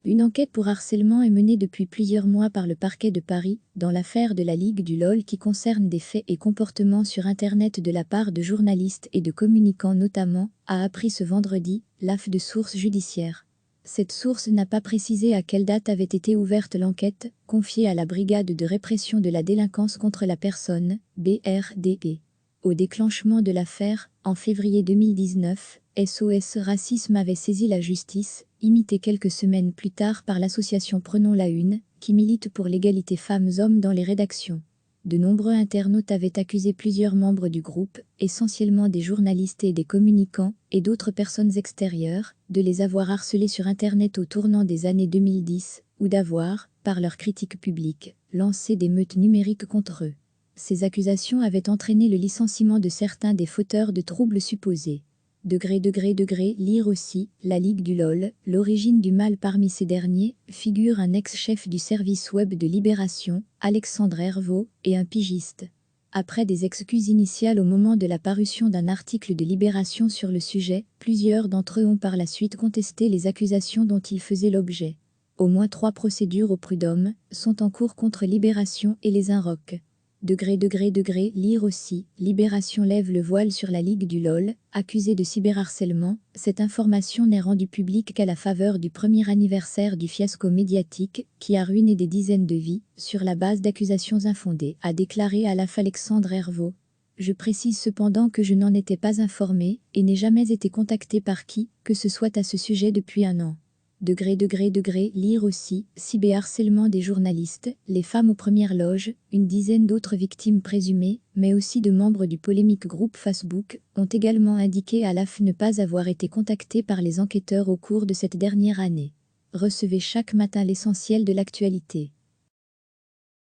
Une enquête pour harcèlement est menée depuis plusieurs mois par le parquet de Paris, dans l'affaire de la Ligue du LOL qui concerne des faits et comportements sur Internet de la part de journalistes et de communicants notamment, a appris ce vendredi, l'AF de sources judiciaires. Cette source n'a pas précisé à quelle date avait été ouverte l'enquête, confiée à la Brigade de répression de la délinquance contre la personne, BRDP. Au déclenchement de l'affaire, en février 2019, SOS Racisme avait saisi la justice, imité quelques semaines plus tard par l'association Prenons la Une, qui milite pour l'égalité femmes-hommes dans les rédactions. De nombreux internautes avaient accusé plusieurs membres du groupe, essentiellement des journalistes et des communicants, et d'autres personnes extérieures, de les avoir harcelés sur Internet au tournant des années 2010, ou d'avoir, par leurs critiques publiques, lancé des meutes numériques contre eux. Ces accusations avaient entraîné le licenciement de certains des fauteurs de troubles supposés. Lire aussi, la Ligue du LOL, l'origine du mal parmi ces derniers, figure un ex-chef du service web de Libération, Alexandre Herveau, et un pigiste. Après des excuses initiales au moment de la parution d'un article de Libération sur le sujet, plusieurs d'entre eux ont par la suite contesté les accusations dont ils faisaient l'objet. Au moins 3 procédures au prud'homme sont en cours contre Libération et les Inrocks. Lire aussi, Libération lève le voile sur la Ligue du LOL, accusée de cyberharcèlement. Cette information n'est rendue publique qu'à la faveur du premier anniversaire du fiasco médiatique, qui a ruiné des dizaines de vies, sur la base d'accusations infondées, a déclaré à l'AF Alexandre Herveau. Je précise cependant que je n'en étais pas informé, et n'ai jamais été contacté par qui que ce soit à ce sujet depuis un an. Lire aussi, cyberharcèlement des journalistes, les femmes aux premières loges, une dizaine d'autres victimes présumées, mais aussi de membres du polémique groupe Facebook, ont également indiqué à l'AF ne pas avoir été contactés par les enquêteurs au cours de cette dernière année. Recevez chaque matin l'essentiel de l'actualité.